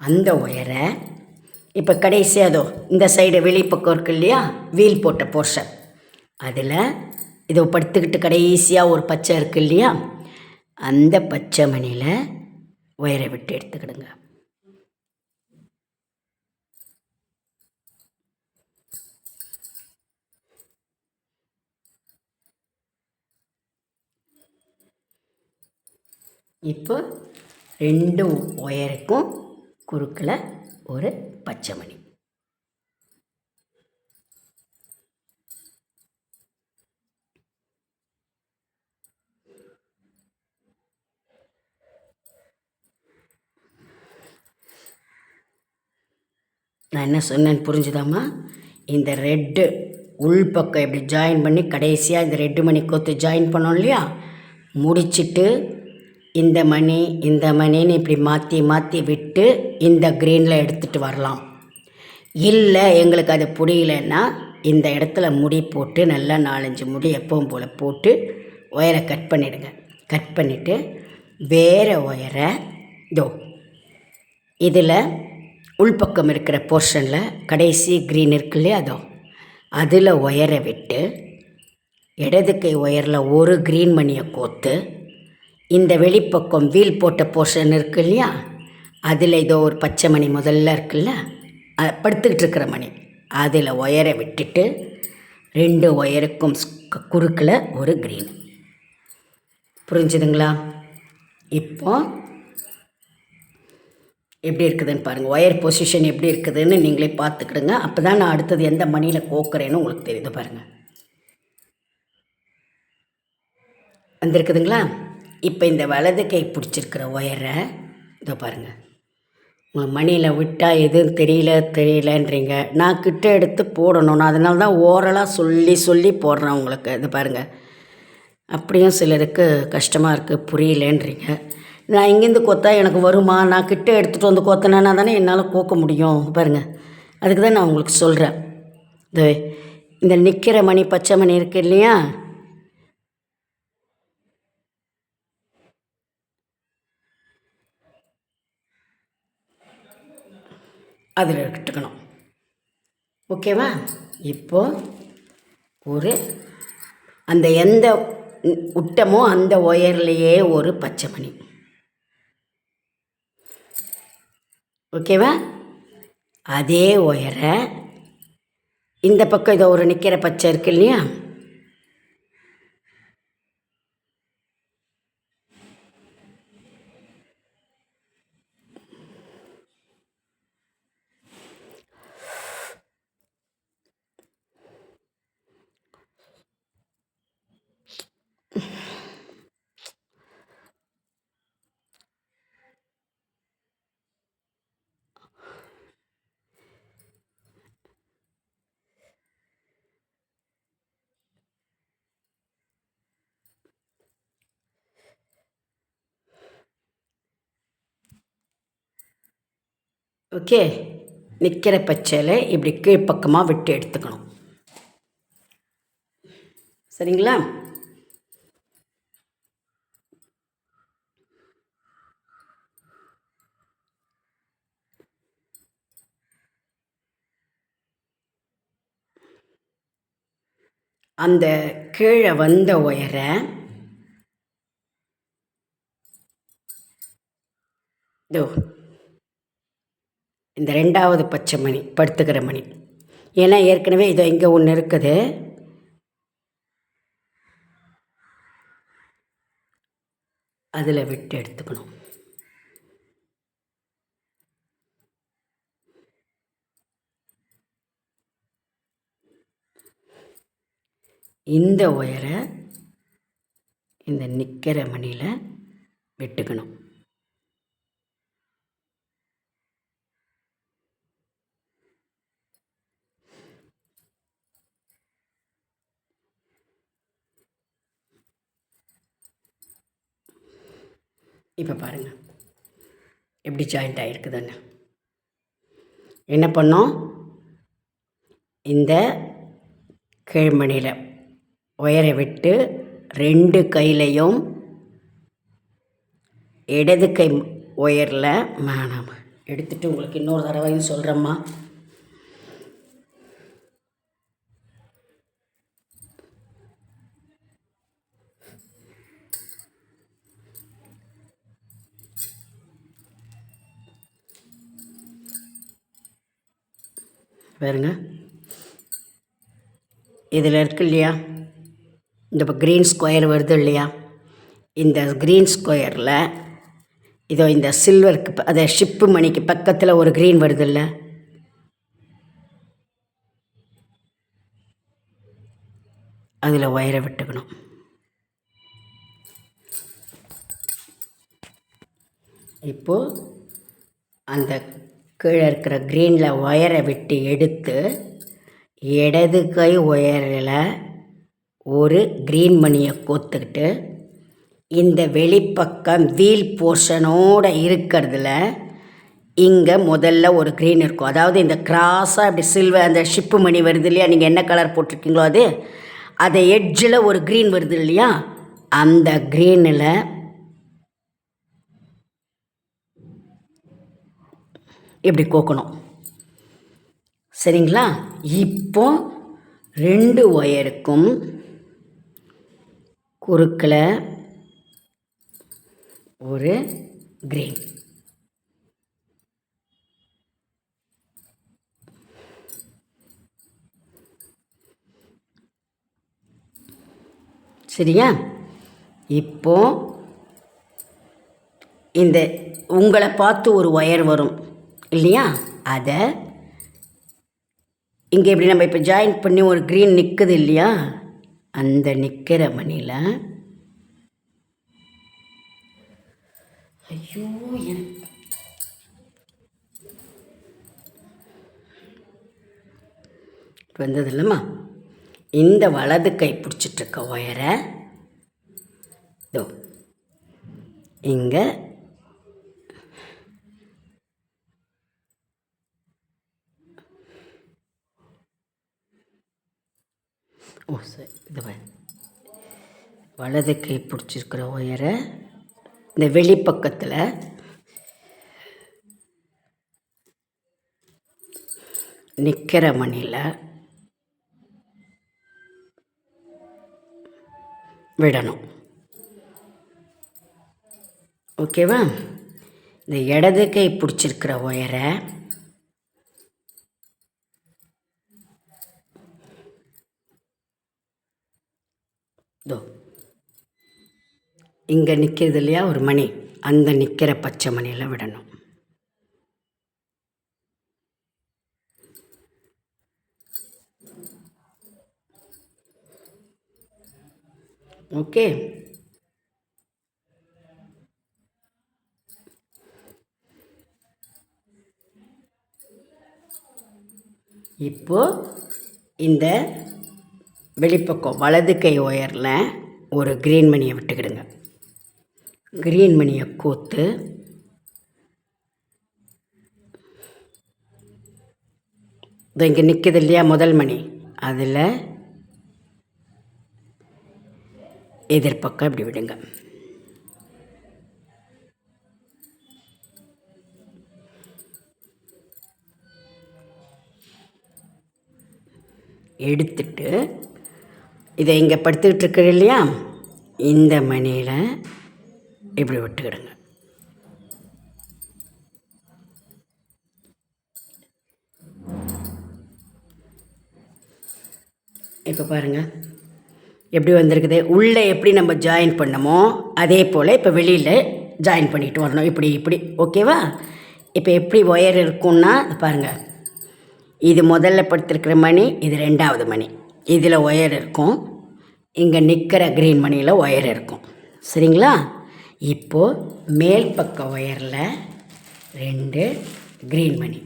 அந்த ஒயரை இப்போ கடைசியாக அதோ இந்த சைடு வெளிப்பக்கம் இருக்கு இல்லையா, வீல் போட்ட போர்ஷன், அதில் இதோ படுத்துக்கிட்டு கடைசியாக ஒரு பச்சை இருக்கு இல்லையா, அந்த பச்சை மணியில் ஒயரை விட்டு எடுத்துக்கிடுங்க. இப்போ 2 ஒயருக்கும் குறுக்கில் ஒரு பச்சை மணி. நான் என்ன சொன்னேன்னு புரிஞ்சுதாம்மா? இந்த ரெட்டு உள்பக்கம் இப்படி ஜாயின் பண்ணி கடைசியாக இந்த ரெட்டு மணி கோத்து ஜாயின் பண்ணோம் இல்லையா, முடிச்சுட்டு இந்த மணின்னு இப்படி மாற்றி மாற்றி விட்டு இந்த க்ரீனில் எடுத்துகிட்டு வரலாம். இல்லை எங்களுக்கு அது புரியலன்னா இந்த இடத்துல முடி போட்டு நல்லா 4-5 முடி எப்பவும் போல் போட்டு ஒயரை கட் பண்ணிவிடுங்க. கட் பண்ணிவிட்டு வேறு ஒயரை இதில் உள்பக்கம் இருக்கிற போர்ஷனில் கடைசி க்ரீன் இருக்கு இல்லையா, அதில் ஒயரை விட்டு இடது கை ஒயரில் ஒரு க்ரீன் மணியை கோத்து இந்த வெளிப்பக்கம் வீல் போட்ட போர்ஷன் இருக்கு இல்லையா, அதில் ஒரு பச்சை மணி முதல்ல இருக்குல்ல, படுத்துக்கிட்டு இருக்கிற மணி, அதில் ஒயரை விட்டுட்டு 2 ஒயருக்கும் குறுக்கில் ஒரு க்ரீன். புரிஞ்சுதுங்களா? இப்போ எப்படி இருக்குதுன்னு பாருங்கள். ஒயர் பொசிஷன் எப்படி இருக்குதுன்னு நீங்களே பார்த்துக்கிடுங்க. அப்போ தான் நான் அடுத்தது எந்த மணியில் கோக்குறேன்னு உங்களுக்கு தெரியுது. பாருங்கள், வந்துருக்குதுங்களா? இப்போ இந்த வலது கை பிடிச்சிருக்கிற ஒயரை பாருங்கள், உங்களுக்கு மணியில் விட்டால் எதுவும் தெரியலன்றீங்க. நான் கிட்ட எடுத்து போடணும். நான் அதனால தான் ஓரலாக சொல்லி போடுறேன் உங்களுக்கு. இது பாருங்கள், அப்படியும் சிலருக்கு கஷ்டமாக இருக்குது, புரியலன்றீங்க. நான் இங்கேருந்து கோத்தா எனக்கு வருமா? நான் கிட்ட எடுத்துகிட்டு வந்து கோத்தினேன்னா தானே என்னால் கோக்க முடியும். பாருங்கள், அதுக்கு தான் நான் உங்களுக்கு சொல்கிறேன். இந்த நிற்கிற மணி பச்சை மணி இருக்கு இல்லையா, அதில் எடுத்துக்கணும். ஓகேவா? இப்போது அந்த எந்த விட்டமோ அந்த ஒயர்லேயே ஒரு பச்சை மணி. ஓகேவா? அதே ஒயரை இந்த பக்கம் ஒரு நிற்கிற பச்சை இருக்கு இல்லையா, ஓகே, நிற்கிற பச்சையில் இப்படி கீழ்ப்பக்கமாக விட்டு எடுத்துக்கணும். சரிங்களா? அந்த கீழே வந்த ஒயரை இந்த 2வது பச்சை மணி படுத்துக்கிற மணி, ஏன்னா ஏற்கனவே இங்கே ஒன்று இருக்குது, அதில் விட்டு எடுத்துக்கணும். இந்த ஒயரை இந்த நிற்கிற மணியில் விட்டுக்கணும். இப்போ பாருங்கள் எப்படி ஜாயிண்ட் ஆகிருக்குதுன்னு. என்ன பண்ணோம், இந்த கீழ்மணியில் ஒயரை விட்டு 2 கையிலையும் இடது கை ஒயரில் வேணாம் எடுத்துகிட்டு உங்களுக்கு இன்னொரு தடவையும் சொல்கிறேம்மா. பாருங்க, இதில் இருக்கு இல்லையா, இந்த இப்போ க்ரீன் ஸ்கொயர் வருது இல்லையா, இந்த க்ரீன் ஸ்கொயரில் இதோ இந்த சில்வருக்கு அதை ஷிப்பு மணிக்கு பக்கத்தில் ஒரு க்ரீன் வருது இல்லை, அதில் ஒயரை விட்டுக்கணும். இப்போது அந்த கீழே இருக்கிற க்ரீனில் ஒயரை விட்டு எடுத்து இடது கை ஒயரில் ஒரு க்ரீன் மணியை கோத்துக்கிட்டு இந்த வெளிப்பக்கம் வீல் போர்ஷனோடு இருக்கிறதுல இங்கே முதல்ல ஒரு க்ரீன் இருக்கும். அதாவது இந்த கிராஸாக இப்படி சில்வர் அந்த ஷிப்பு மணி வருது இல்லையா, நீங்கள் என்ன கலர் போட்டிருக்கீங்களோ அதை எட்ஜில் ஒரு க்ரீன் வருது இல்லையா, அந்த க்ரீனில் இப்படி கோக்கணும். சரிங்களா? இப்போ 2 ஒயருக்கும் குறுக்கில் ஒரு க்ரீன். சரியா? இப்போ இந்த உங்களை பார்த்து ஒரு ஒயர் வரும் இல்லையா, அதை இங்கே இப்படி நம்ம இப்போ ஜாயின் பண்ணி ஒரு க்ரீன் நிற்குது இல்லையா, அந்த நிற்கிற மணியில் ஐயோ எனக்கு வந்தது இல்லைம்மா, இந்த வலது கை பிடிச்சிட்ருக்க ஒயரை இதோ இங்கே சரி இது வலது கை பிடிச்சிருக்கிற ஒயரை இந்த வெளிப்பக்கத்தில் நிற்கிற மணியில் விடணும். ஓகேவா? இந்த இடது கை பிடிச்சிருக்கிற ஒயரை இதோ இங்கே நிற்கிறது இல்லையா ஒரு மணி, அந்த நிற்கிற பச்சை மணியில் விடணும். ஓகே? இப்போது இந்த வெளிப்பக்கம் வலது கை ஒயரில் ஒரு க்ரீன் மணியை விட்டுக்கிடுங்க. க்ரீன் மணியை கோத்து இதோ இங்கே நிற்கிது இல்லையா முதல் மணி, அதில் எதிர்பக்கம் இப்படி விடுங்க. எடுத்துட்டு இதை இங்கே படுத்துக்கிட்டு இருக்கிற இல்லையா, இந்த மணியில் இப்படி விட்டுக்கிடுங்க. இப்போ பாருங்கள் எப்படி வந்திருக்குது. உள்ளே எப்படி நம்ம ஜாயின் பண்ணமோ அதே போல் இப்போ வெளியில் ஜாயின் பண்ணிட்டு வரணும். இப்படி இப்படி ஓகேவா? இப்போ எப்படி ஒயர் இருக்குன்னா பாருங்கள், இது முதல்ல படுத்திருக்கிற மணி, இது 2வது மணி, இதில் ஒயர் இருக்கும். இங்கே நிற்கிற க்ரீன் மணியில் ஒயர் இருக்கும். சரிங்களா? இப்போது மேல் பக்க ஒயரில் 2 க்ரீன் மணி.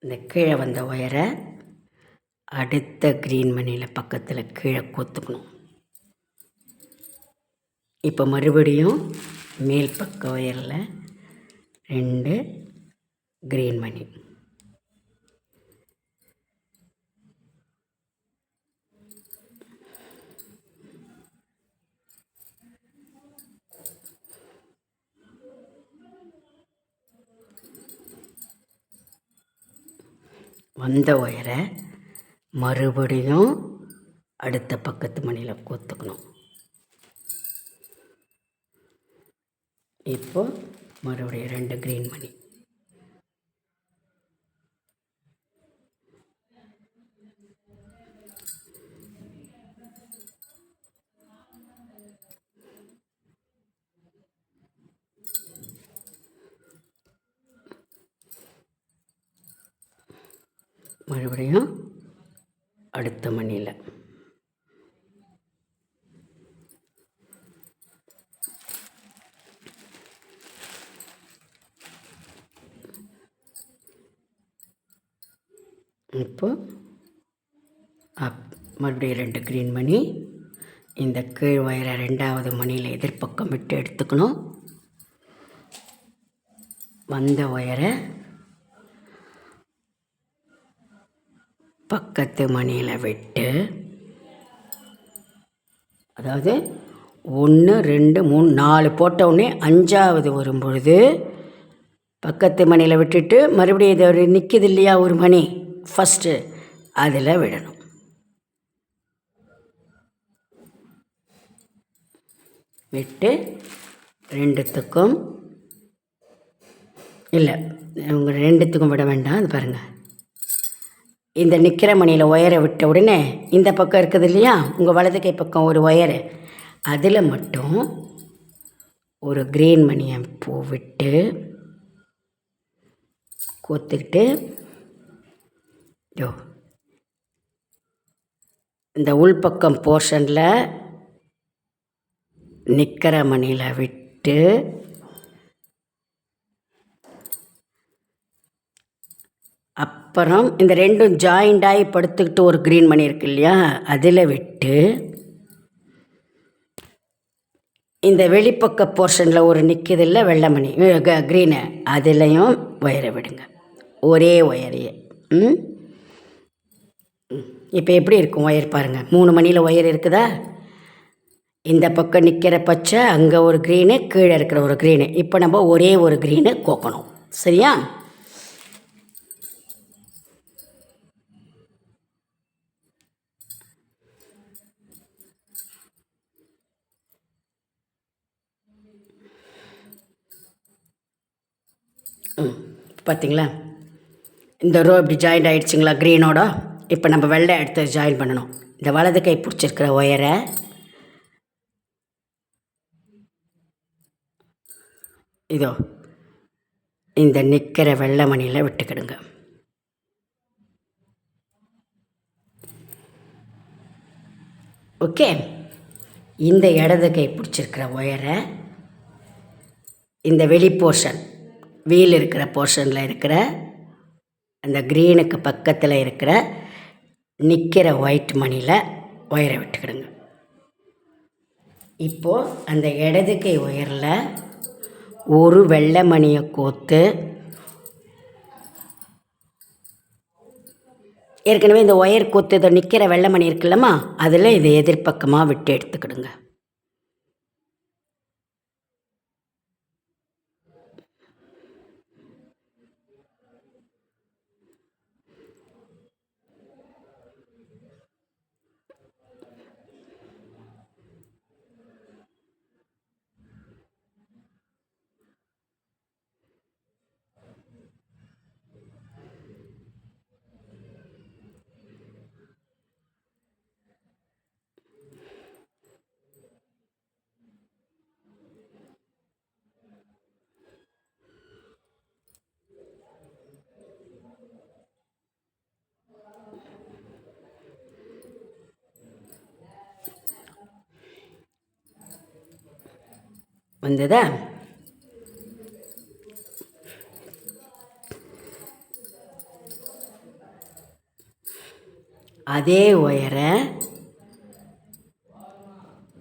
இந்த கீழே வந்த ஒயரை அடுத்த க்ரீன் மணியில் பக்கத்தில் கீழே கோத்துக்கணும். இப்போ மறுபடியும் மேல் பக்க ஒயரில் 2 க்ரீன் மணி. வந்த ஒயரை மறுபடியும் அடுத்த பக்கத்து மணியில் கோத்துக்கணும். இப்போ மறுபடியும் 2 க்ரீன் மணி. மறுபடியும் அடுத்த மணியில் இப்போ மறுபடியும் 2 க்ரீன் மணி. இந்த கீழ் வயரை 2வது மணியில் எதிர்பக்கம் விட்டு எடுத்துக்கணும். வந்த ஒயரை பக்கத்து மணியில் விட்டு, அதாவது 1 2 3 4 போட்ட உடனே 5வது வரும்பொழுது பக்கத்து மணியில் விட்டுட்டு மறுபடியும் இது ஒரு நிற்கிது இல்லையா ஒரு மணி ஃபஸ்ட்டு, அதில் விடணும். விட்டு 2த்துக்கும் இல்லை, உங்கள் 2த்துக்கும் விட வேண்டாம். அது பாருங்கள், இந்த நிற்கிற மணியில் ஒயரை விட்ட உடனே இந்த பக்கம் இருக்குது இல்லையா உங்கள் வலது கை பக்கம் ஒரு ஒயரு, அதில் மட்டும் ஒரு க்ரீன் மணியை பூ விட்டு கோத்துக்கிட்டு இந்த உள்பக்கம் போர்ஷனில் நிற்கிற மணியில் விட்டு அப்புறம் இந்த 2ம் ஜாயிண்டாகி படுத்துக்கிட்டு ஒரு க்ரீன் மணி இருக்கு இல்லையா அதில் விட்டு இந்த வெளிப்பக்க போர்ஷனில் ஒரு நிற்கிதில்ல வெள்ளை மணி க்ரீனு, அதுலேயும் ஒயரை விடுங்க, ஒரே ஒயரையே. இப்போ எப்படி இருக்கும் ஒயர் பாருங்கள், 3 மணியில் ஒயர் இருக்குதா, இந்த பக்கம் நிற்கிற பச்சை, அங்கே ஒரு க்ரீனு, கீழே இருக்கிற ஒரு க்ரீனு. இப்போ நம்ம ஒரே ஒரு க்ரீனு கோக்கணும், சரியா? பார்த்தீங்களா, இந்த ரோ இப்படி ஜாயிண்ட் ஆகிடுச்சிங்களா க்ரீனோட. இப்போ நம்ம வெள்ளை எடுத்து ஜாயின் பண்ணணும். இந்த வலது கை பிடிச்சிருக்கிற ஒயரை இதோ இந்த நிற்கிற வெள்ளை மணியில் விட்டுக்கிடுங்க. ஓகே, இந்த இடது கை பிடிச்சிருக்கிற ஒயரை இந்த வெளி போர்ஷன் வீல் இருக்கிற போர்ஷனில் இருக்கிற அந்த க்ரீனுக்கு பக்கத்தில் இருக்கிற நிற்கிற ஒயிட் மணியில் ஒயரை விட்டுக்கிடுங்க. இப்போது அந்த இடது கை ஒயரில் ஒரு வெள்ளை மணியை கோத்து, ஏற்கனவே இந்த ஒயர் கோத்து இதை நிற்கிற வெள்ளை மணி இருக்குல்லம்மா, அதில் இதை எதிர்பக்கமாக விட்டு எடுத்துக்கிடுங்க. வந்ததா? அதே ஒயரை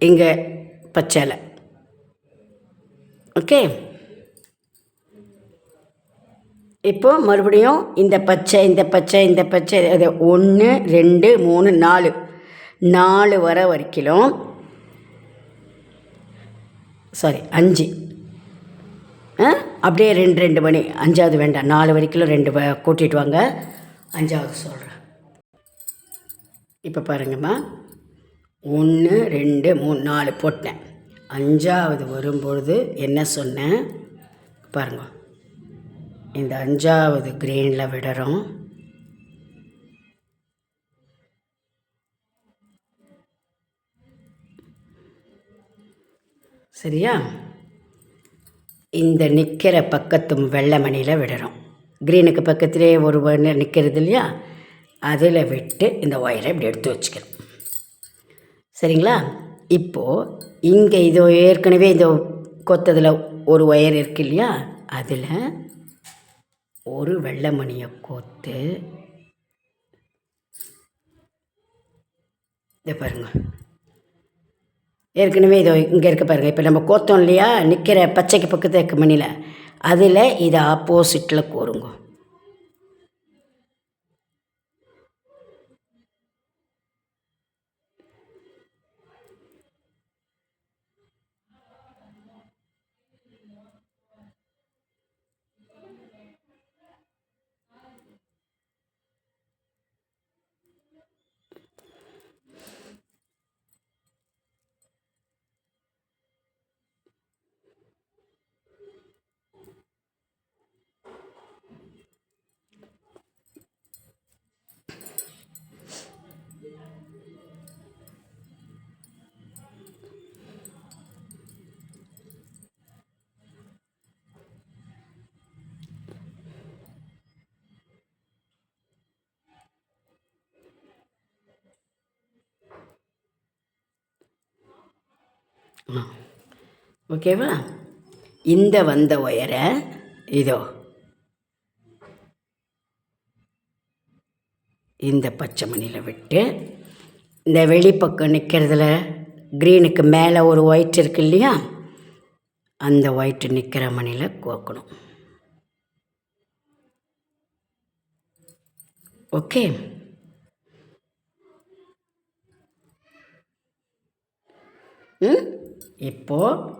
இங்கே பச்சையில். ஓகே, இப்போது மறுபடியும் இந்த பச்சை இந்த பச்சை இந்த பச்சை அது 1 2 3 4 வர வரைக்கும், சாரி 5, அப்படியே 2 மணி, 5ஆவது வேண்டாம், 4 வரைக்கும் 2 கூட்டிகிட்டு வாங்க, 5ஆவது சொல்கிறேன். இப்போ பாருங்கம்மா, 1 2 3 4 போட்டேன். 5ஆவது வரும்பொழுது என்ன சொன்னேன் பாருங்க, இந்த 5ஆவது கிரெயினில் விடுறோம். சரியா? இந்த நிற்கிற பக்கத்து வெள்ளை மணியில் விடுறோம். க்ரீனுக்கு பக்கத்திலே ஒரு நிற்கிறது இல்லையா, அதில் விட்டு இந்த ஒயரை இப்படி எடுத்து வச்சுக்கிறோம். சரிங்களா? இப்போது இங்கே இதோ ஏற்கனவே இந்த கொத்ததில் ஒரு ஒயர் இருக்கு இல்லையா, அதில் ஒரு வெள்ளை மணியை கோத்து இதை பாருங்க, ஏற்கனவே இதோ இங்கே இருக்க பாருங்கள். இப்போ நம்ம கோத்தோம் இல்லையா நிற்கிற பச்சைக்கு பக்கத்தில் இருக்க மணியில், அதில் இதை ஆப்போசிட்டில் கோருங்க. ஓகேவா? இந்த வந்த ஒயரை இதோ இந்த பச்சை மணியில் விட்டு, இந்த வெளிப்பக்கம் நிற்கிறதுல க்ரீனுக்கு மேலே ஒரு ஒயிட் இருக்கு இல்லையா, அந்த ஒயிட்டு நிற்கிற மணியில் கோக்கணும். ஓகே, இப்போது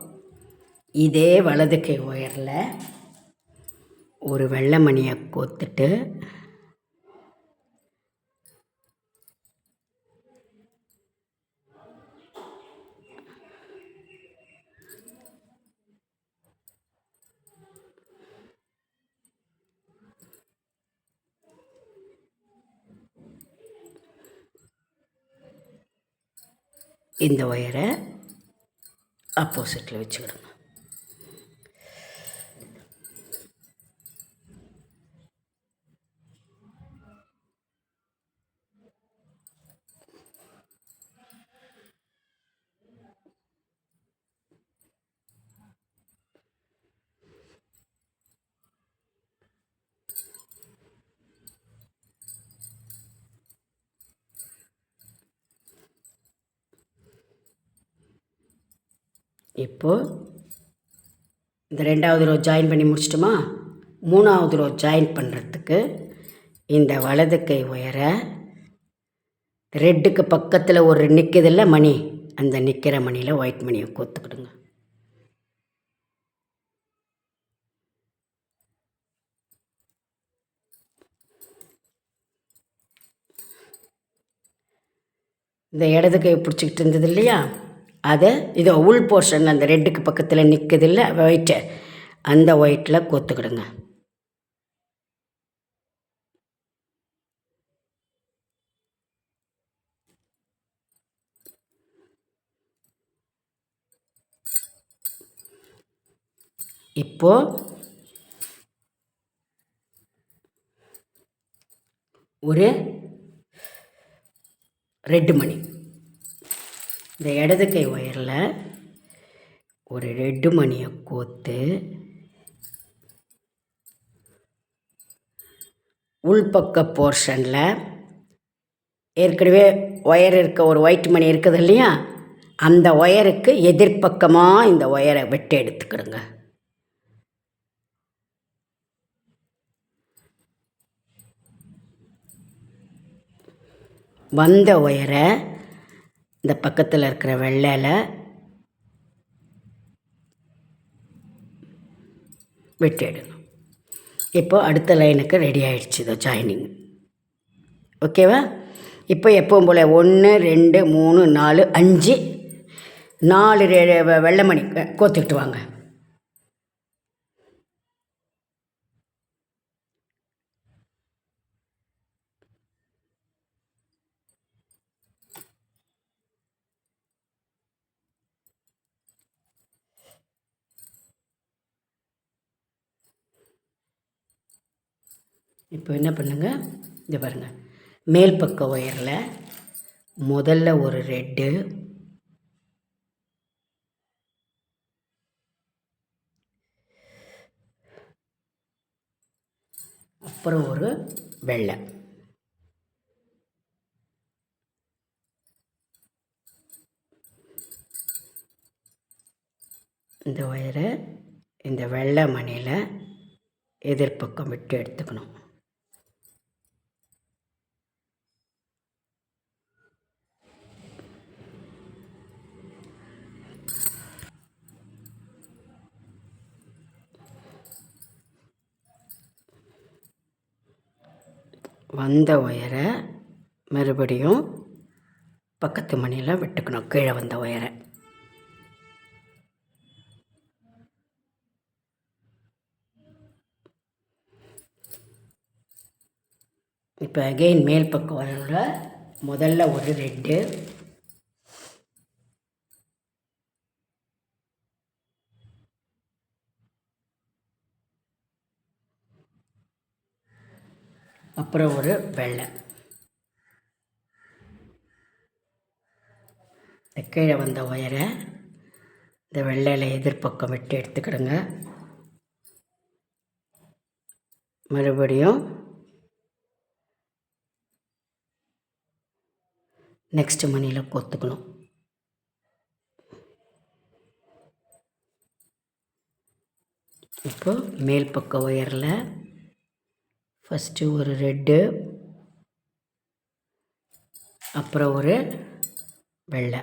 இதே வலது கை ஒயரில் ஒரு வெள்ளை மணியை கோத்துட்டு இந்த ஒயரை ஆப்போசிட்டில் வச்சுக்கிடுங்க. இப்போது இந்த 2வது ரோ ஜாயின் பண்ணி முடிச்சிட்டோமா? 3வது ரோ ஜாயின் பண்ணுறதுக்கு இந்த வலது கை ஒயரை ரெட்டுக்கு பக்கத்தில் ஒரு நிற்குதில்ல மணி, அந்த நிற்கிற மணியில் ஒயிட் மணியை கோத்துக்கிடுங்க. இந்த இடது கை பிடிச்சிக்கிட்டு இருந்தது இல்லையா, அதை இதோ உள் போர்ஷன் அந்த ரெட்டுக்கு பக்கத்தில் நிற்குது இல்லை ஒயிட்டு, அந்த ஒயிட்டில் கோத்துக்கிடுங்க. இப்போது ஒரு ரெட்டு மணி, இந்த இடது கை ஒயரில் ஒரு ரெட்டு மணியை கோத்து உள்பக்க போர்ஷனில் ஏற்கனவே ஒயர் இருக்க ஒரு ஒயிட் மணி இருக்குது இல்லையா, அந்த ஒயருக்கு எதிர்பக்கமாக இந்த ஒயரை வெட்டி எடுத்துக்கிறோங்க. வந்த ஒயரை இந்த பக்கத்தில் இருக்கிற வெள்ளையில் வெட்டி எடுக்கணும். இப்போ அடுத்த லைனுக்கு ரெடி ஆகிடுச்சு இதோ ஜாயினிங். ஓகேவா? இப்போ எப்பவும் போல் 1 2 3 4 5 4 வெள்ளை மணி கோத்துக்கிட்டு வாங்க. இப்போ என்ன பண்ணுங்கள், இது பாருங்கள், மேல் பக்க ஒயரில் முதல்ல ஒரு ரெட்டு, அப்புறம் ஒரு வெள்ளை, இந்த ஒயரை இந்த வெள்ளை மணியில் எதிர்பக்கம் விட்டு எடுத்துக்கணும். வந்த ஒயரை மறுபடியும் பக்கத்து மணியில் விட்டுக்கணும், கீழே வந்த ஒயரை. இப்போ அகெயின் மேல் பக்கம் ஒயரோட முதல்ல ஒரு ரெட்டு, அப்புறம் ஒரு வெள்ளை, கீழே வந்த ஒயரை இந்த வெள்ளையில் எதிர்பக்கம் விட்டு எடுத்துக்கிடுங்க. மறுபடியும் நெக்ஸ்ட் மணியில் கோத்துக்கணும். இப்போ மேல் பக்க ஒயரில் ஃபஸ்ட்டு ஒரு ரெட்டு, அப்புறம் ஒரு வெள்ளை,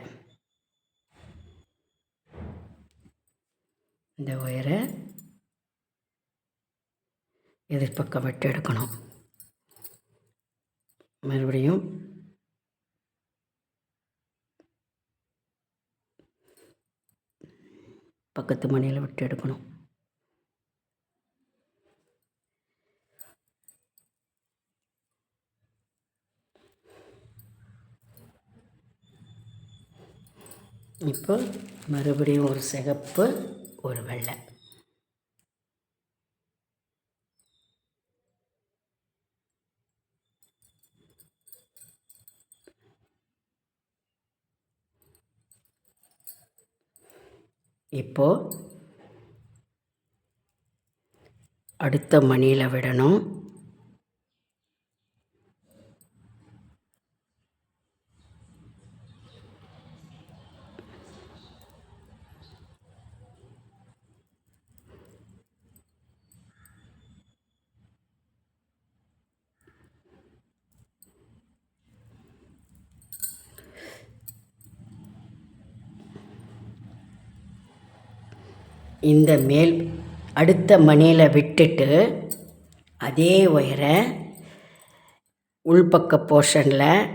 இந்த ஒயரை எதிர்பக்கம் விட்டு எடுக்கணும். மறுபடியும் பக்கத்து மணியில் விட்டு எடுக்கணும். இப்போ மறுபடியும் ஒரு சிகப்பு, ஒரு வெள்ளை, இப்போ அடுத்த மணியில் விடணும். இந்த மேல் அடுத்த மணியில் விட்டுட்டு அதே ஒயரை உள்பக்க போர்ஷனில்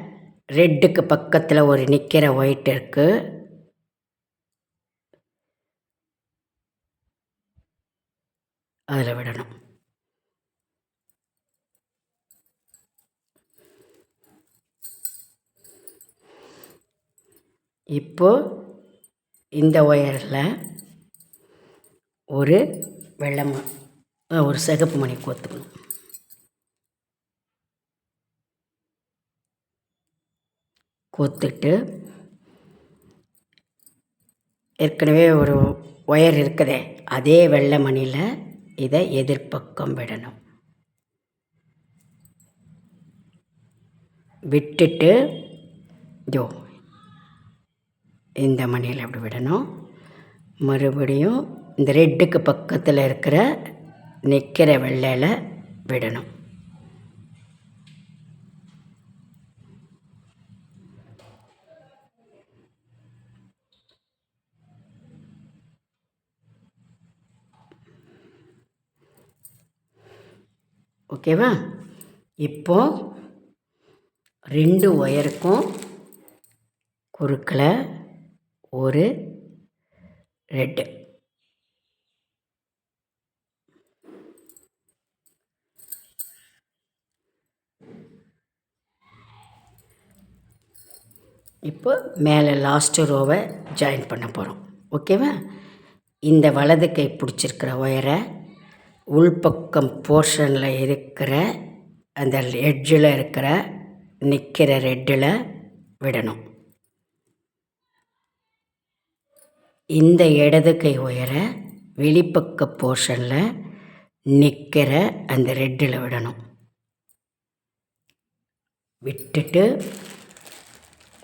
ரெட்டுக்கு பக்கத்தில் ஒரு நிற்கிற ஒயிட் இருக்குது, அதில் விடணும். இப்போது இந்த ஒயரில் ஒரு வெள்ளை ஒரு சிகப்பு மணி கோத்துக்கணும். கோத்துட்டு ஏற்கனவே ஒரு ஒயர் இருக்குதே, அதே வெள்ளை மணியில் இதை எதிர்பக்கம் விடணும். விட்டுட்டு ஜோ இந்த மணியில் அப்படி விடணும். மறுபடியும் இந்த ரெட்டுக்கு பக்கத்தில் இருக்கிற நிற்கிற வெள்ளையில் விடணும். ஓகேவா? இப்போது 2 ஒயருக்கும் குறுக்கில் ஒரு ரெட்டு. இப்போ மேலே லாஸ்ட்டு ரோவை ஜாயின் பண்ண போகிறோம். ஓகேவா? இந்த வலது கை பிடிச்சிருக்கிற ஒயரை உள்பக்கம் போர்ஷனில் இருக்கிற அந்த எட்ஜில் இருக்கிற நிற்கிற ரெட்டில் விடணும். இந்த இடது கை ஒயரை வெளிப்பக்க போர்ஷனில் நிற்கிற அந்த ரெட்டில் விடணும். விட்டுட்டு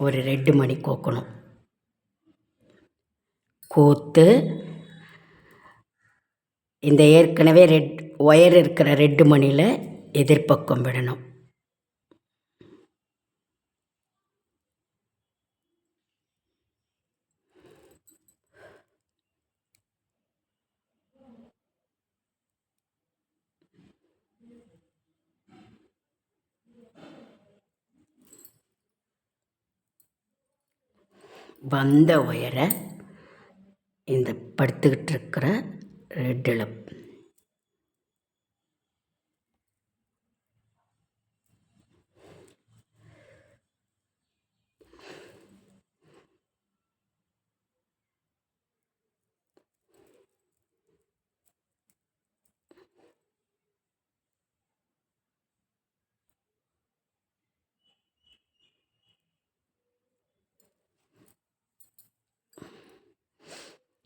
ஒரு ரெட்டு மணி கோக்கணும். கோத்து இந்த ஏற்கனவே ஒயர் இருக்கிற ரெட்டு மணியில் எதிர்பக்கம் விடணும். வந்த ஒயரை இந்த படுத்துக்கிட்டு இருக்கிற ரெட்டில்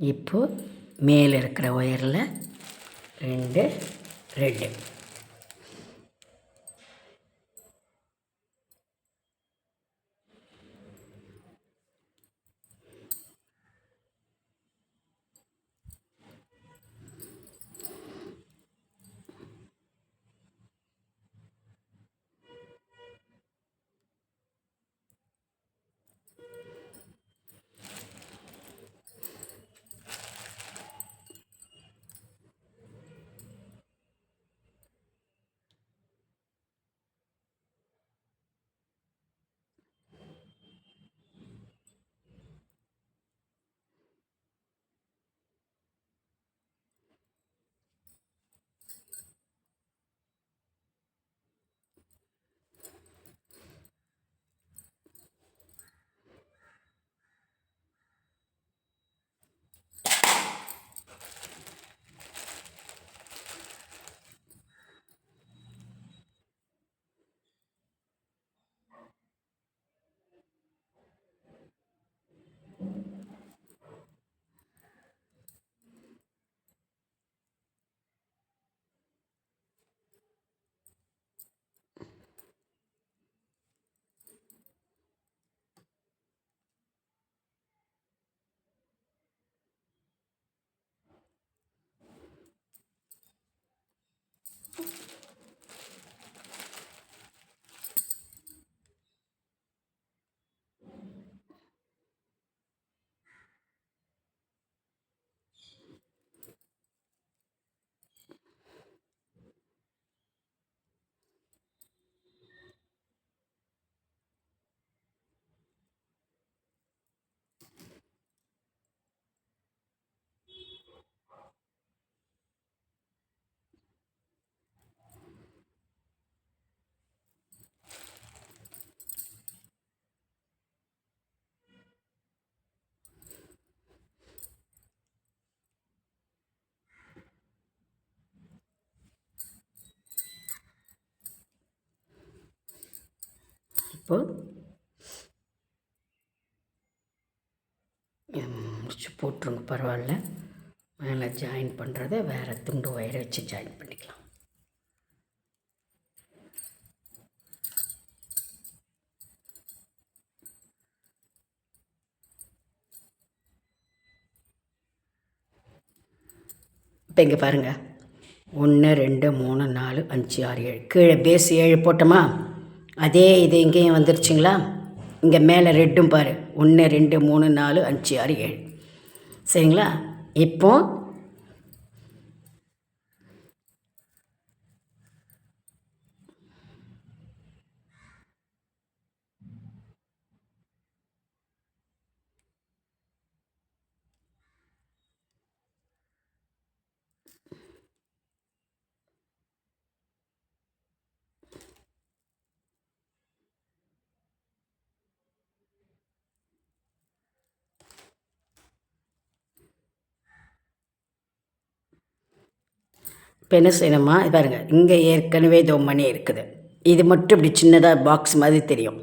இப்போது மேலே இருக்கிற ஒயரில் 2 ரெட்டு. இப்போது முடிச்சு போட்டுருங்க, பரவாயில்ல. மேலே ஜாயின் பண்ணுறத வேறு துண்டு ஒயரை வச்சு ஜாயின் பண்ணிக்கலாம். இப்போ இங்கே பாருங்கள், 1 2 3 4 5 6 7 கீழே பேஸ் 7 போட்டோமா, அதே இது இங்கேயும் வந்துருச்சுங்களா. இங்கே மேலே ரெட்டும் பாரு, 1 2 3 4 5 6 7. சரிங்களா. இப்போ இப்போ என்ன செய்யணுமா, இது பாருங்கள், இங்கே ஏற்கனவே இதோ மணி இருக்குது. இது மட்டும் இப்படி சின்னதாக பாக்ஸ் மாதிரி தெரியும்.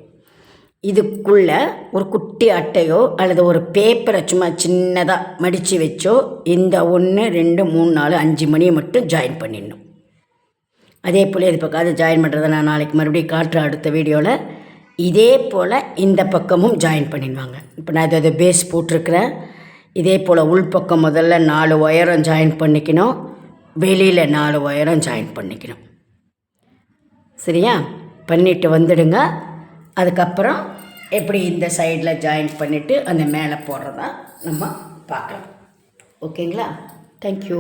இதுக்குள்ளே ஒரு குட்டி அட்டையோ அல்லது ஒரு பேப்பரை சும்மா சின்னதாக மடித்து வச்சோ இந்த 1 2 3 4 5 மணியை மட்டும் ஜாயின் பண்ணிடணும். அதே போல் இது பக்கம் அதை ஜாயின் பண்ணுறதை நான் நாளைக்கு மறுபடியும் காட்டுறேன் அடுத்த வீடியோவில். இதே போல் இந்த பக்கமும் ஜாயின் பண்ணிடுவாங்க. இப்போ நான் இதை பேஸ் போட்டிருக்கிறேன். இதே போல் உள்பக்கம் முதல்ல 4 ஒயரம் ஜாயின் பண்ணிக்கணும், வெளியில் 4 ஒயரம் ஜாயின் பண்ணிக்கணும். சரியா, பண்ணிவிட்டு வந்துடுங்க. அதுக்கப்புறம் எப்படி இந்த சைடில் ஜாயின் பண்ணிவிட்டு அந்த மேலே போடுறதா நம்ம பார்க்கலாம். ஓகேங்களா. தேங்க்யூ.